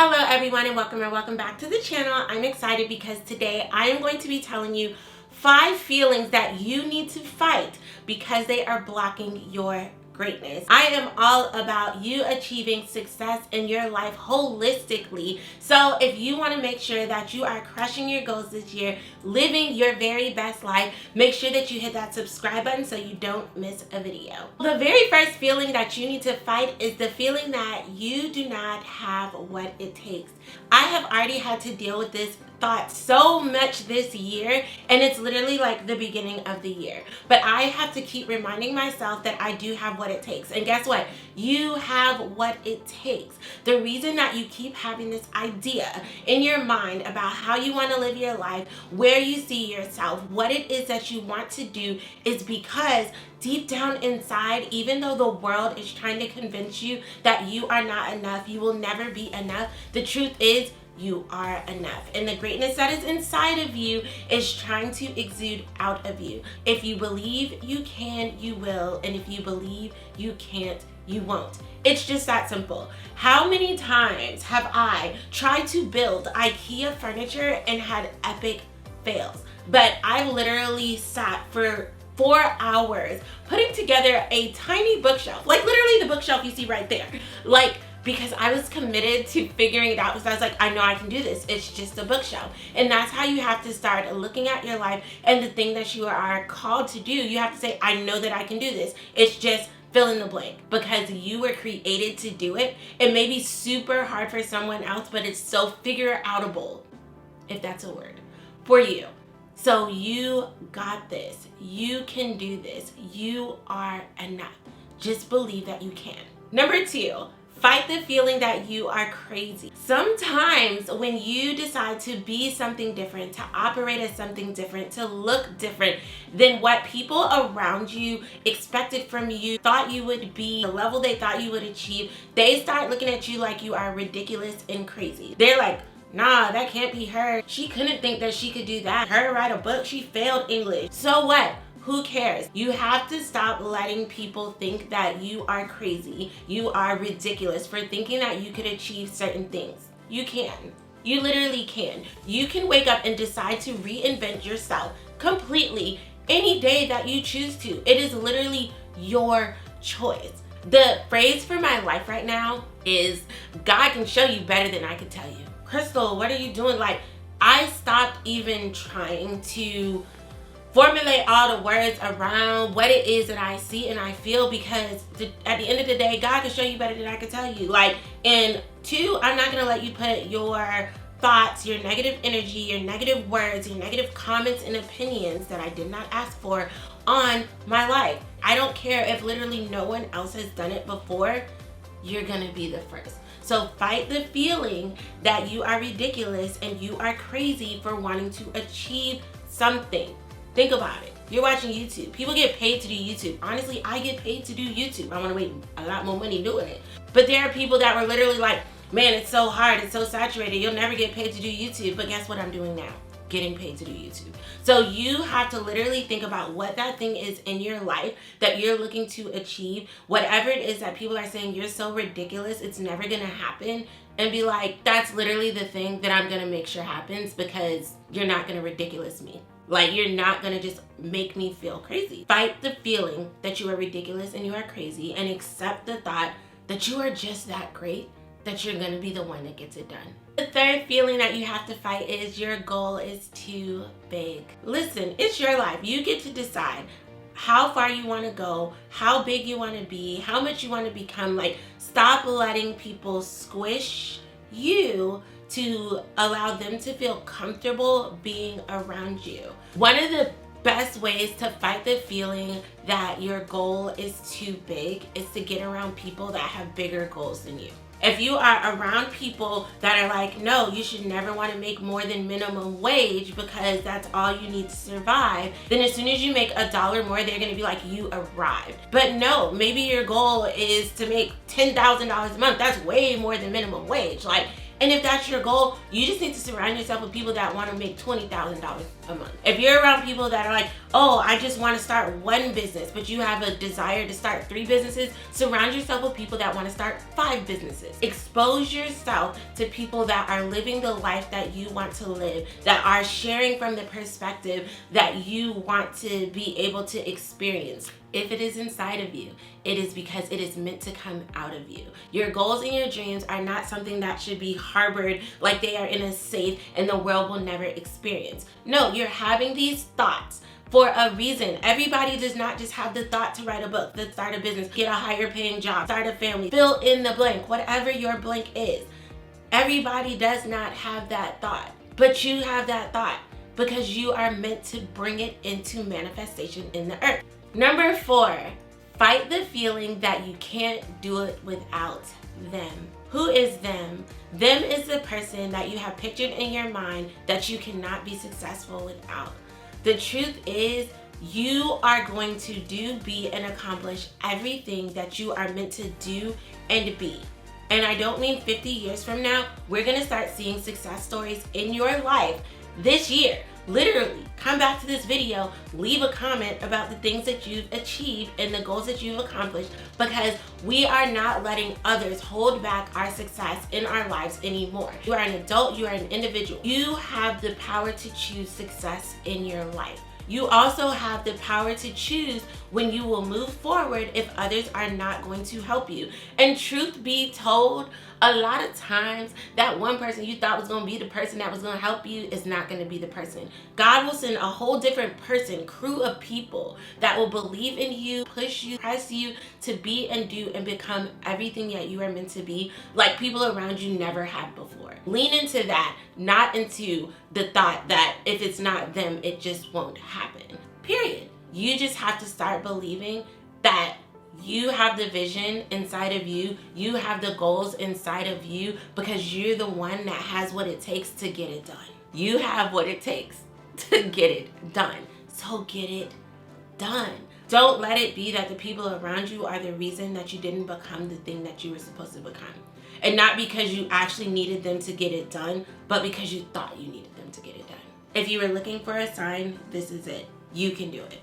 Hello everyone and welcome back to the channel. I'm excited because today I am going to be telling you 5 feelings that you need to fight because they are blocking your greatness. I am all about you achieving success in your life holistically. So if you want to make sure that you are crushing your goals this year, living your very best life, make sure that you hit that subscribe button so you don't miss a video. The very first feeling that you need to fight is the feeling that you do not have what it takes. I have already had to deal with this thought so much this year, and it's literally like the beginning of the year. But I have to keep reminding myself that I do have what it takes. And guess what? You have what it takes. The reason that you keep having this idea in your mind about how you want to live your life, where you see yourself, what it is that you want to do is because deep down inside, even though the world is trying to convince you that you are not enough, you will never be enough, the truth is you are enough. And the greatness that is inside of you is trying to exude out of you. If you believe you can, you will. And if you believe you can't, you won't. It's just that simple. How many times have I tried to build IKEA furniture and had epic fails? But I literally sat for 4 hours putting together a tiny bookshelf, like literally the bookshelf you see right there, because I was committed to figuring it out, because I was like, I know I can do this. It's just a bookshelf. And that's how you have to start looking at your life and the thing that you are called to do. You have to say, I know that I can do this. It's just fill in the blank, because you were created to do it. It may be super hard for someone else, but it's so figure-outable, if that's a word, for you. So you got this. You can do this. You are enough. Just believe that you can. Number 2, fight the feeling that you are crazy. Sometimes when you decide to be something different, to operate as something different, to look different than what people around you expected from you, thought you would be, the level they thought you would achieve, they start looking at you like you are ridiculous and crazy. They're like, nah, that can't be her. She couldn't think that she could do that. Her write a book, she failed English. So what? Who cares? You have to stop letting people think that you are crazy, you are ridiculous for thinking that you could achieve certain things. You can. You literally can. You can wake up and decide to reinvent yourself completely any day that you choose to. It is literally your choice. The phrase for my life right now is, God can show you better than I could tell you. Crystal, what are you doing? I stopped even trying to formulate all the words around what it is that I see and I feel, because at the end of the day, God can show you better than I can tell you. And 2, I'm not gonna let you put your thoughts, your negative energy, your negative words, your negative comments and opinions that I did not ask for on my life. I don't care if literally no one else has done it before. You're gonna be the first. So fight the feeling that you are ridiculous and you are crazy for wanting to achieve something. Think about it. You're watching YouTube. People get paid to do YouTube. Honestly, I get paid to do YouTube. I want to make a lot more money doing it. But there are people that were literally like, man, it's so hard, it's so saturated, you'll never get paid to do YouTube. But guess what I'm doing now? Getting paid to do YouTube. So you have to literally think about what that thing is in your life that you're looking to achieve. Whatever it is that people are saying, you're so ridiculous, it's never gonna happen. And be like, that's literally the thing that I'm gonna make sure happens, because you're not gonna ridiculous me. You're not gonna just make me feel crazy. Fight the feeling that you are ridiculous and you are crazy, and accept the thought that you are just that great, that you're gonna be the one that gets it done. The 3rd feeling that you have to fight is your goal is too big. Listen, it's your life. You get to decide how far you want to go, how big you want to be, how much you want to become. Stop letting people squish you to allow them to feel comfortable being around you. One of the best ways to fight the feeling that your goal is too big is to get around people that have bigger goals than you. If you are around people that are like, no, you should never want to make more than minimum wage because that's all you need to survive, then as soon as you make $1 more, they're going to be like, you arrived. But no, maybe your goal is to make $10,000 a month. That's way more than minimum wage. And if that's your goal, you just need to surround yourself with people that want to make $20,000 a month. If you're around people that are like, oh, I just want to start one business, but you have a desire to start 3 businesses, surround yourself with people that want to start 5 businesses. Expose yourself to people that are living the life that you want to live, that are sharing from the perspective that you want to be able to experience. If it is inside of you, it is because it is meant to come out of you. Your goals and your dreams are not something that should be harbored like they are in a safe and the world will never experience. No, you're having these thoughts for a reason. Everybody does not just have the thought to write a book, to start a business, get a higher paying job, start a family, fill in the blank, whatever your blank is. Everybody does not have that thought, but you have that thought because you are meant to bring it into manifestation in the earth. Number 4, fight the feeling that you can't do it without them. Who is them? Them is the person that you have pictured in your mind that you cannot be successful without. The truth is, you are going to do, be, and accomplish everything that you are meant to do and be. And I don't mean 50 years from now. We're gonna start seeing success stories in your life this year. Literally, come back to this video, leave a comment about the things that you've achieved and the goals that you've accomplished, because we are not letting others hold back our success in our lives anymore. You are an adult, you are an individual. You have the power to choose success in your life. You also have the power to choose when you will move forward if others are not going to help you. And truth be told, a lot of times that one person you thought was going to be the person that was going to help you is not going to be the person. God will send a whole different person, crew of people that will believe in you, push you, press you to be and do and become everything that you are meant to be, like people around you never had before. Lean into that, not into the thought that if it's not them, it just won't happen. Period. You just have to start believing that you have the vision inside of you, you have the goals inside of you, because you're the one that has what it takes to get it done. You have what it takes to get it done. So get it done. Don't let it be that the people around you are the reason that you didn't become the thing that you were supposed to become. And not because you actually needed them to get it done, but because you thought you needed them to get it done. If you were looking for a sign, this is it. You can do it.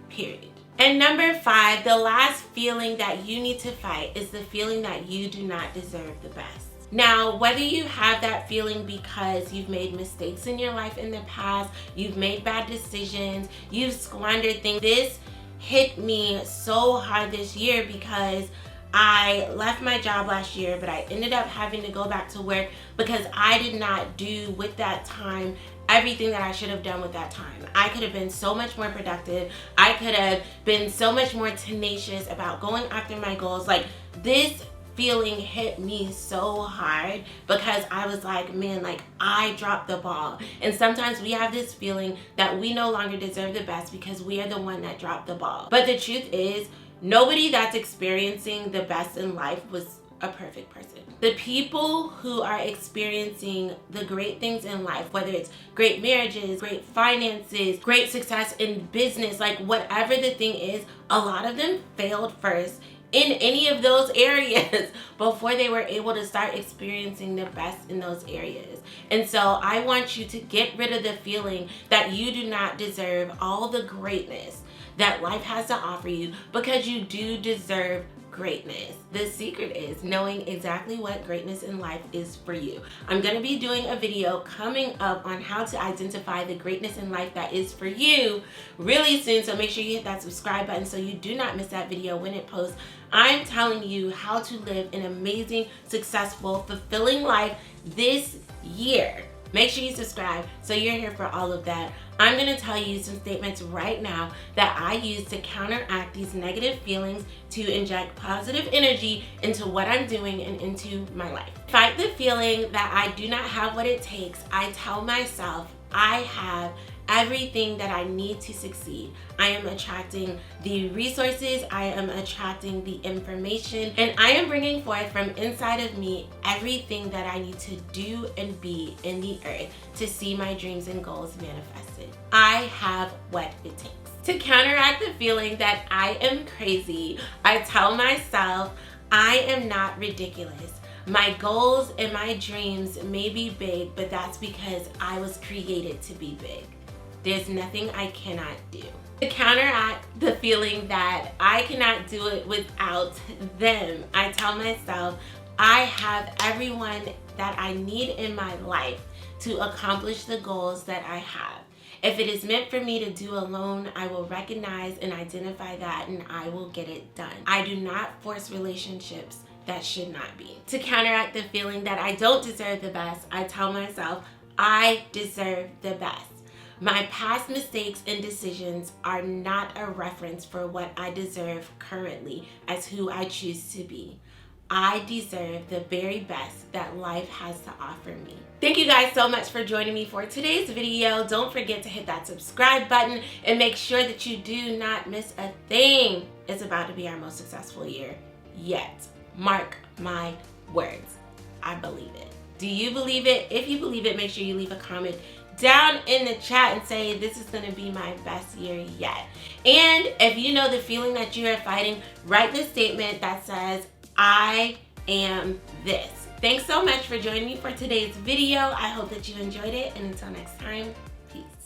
Period. And number 5, the last feeling that you need to fight is the feeling that you do not deserve the best. Now, whether you have that feeling because you've made mistakes in your life in the past, you've made bad decisions, you've squandered things. This hit me so hard this year because I left my job last year, but I ended up having to go back to work because I did not do with that time everything that I should have done with that time. I could have been so much more productive. I could have been so much more tenacious about going after my goals. Like, this feeling hit me so hard because I was like, man, like, I dropped the ball. And sometimes we have this feeling that we no longer deserve the best because we are the one that dropped the ball. But the truth is, nobody that's experiencing the best in life was a perfect person. The people who are experiencing the great things in life, whether it's great marriages, great finances, great success in business, like whatever the thing is, a lot of them failed first in any of those areas before they were able to start experiencing the best in those areas. And so I want you to get rid of the feeling that you do not deserve all the greatness that life has to offer you, because you do deserve greatness. The secret is knowing exactly what greatness in life is for you. I'm going to be doing a video coming up on how to identify the greatness in life that is for you really soon, so make sure you hit that subscribe button so you do not miss that video when it posts. I'm telling you how to live an amazing, successful, fulfilling life this year. Make sure you subscribe so you're here for all of that. I'm going to tell you some statements right now that I use to counteract these negative feelings, to inject positive energy into what I'm doing and into my life. Fight the feeling that I do not have what it takes. I tell myself I have everything that I need to succeed. I am attracting the resources, I am attracting the information, and I am bringing forth from inside of me everything that I need to do and be in the earth to see my dreams and goals manifested. I have what it takes. To counteract the feeling that I am crazy, I tell myself I am not ridiculous. My goals and my dreams may be big, but that's because I was created to be big. There's nothing I cannot do. To counteract the feeling that I cannot do it without them, I tell myself I have everyone that I need in my life to accomplish the goals that I have. If it is meant for me to do alone, I will recognize and identify that, and I will get it done. I do not force relationships that should not be. To counteract the feeling that I don't deserve the best, I tell myself I deserve the best. My past mistakes and decisions are not a reference for what I deserve currently as who I choose to be. I deserve the very best that life has to offer me. Thank you guys so much for joining me for today's video. Don't forget to hit that subscribe button and make sure that you do not miss a thing. It's about to be our most successful year yet. Mark my words. I believe it. Do you believe it? If you believe it, make sure you leave a comment down in the chat and say this is going to be my best year yet. And if you know the feeling that you are fighting, write the statement that says I am this. Thanks so much for joining me for today's video. I hope that you enjoyed it, and until next time, peace.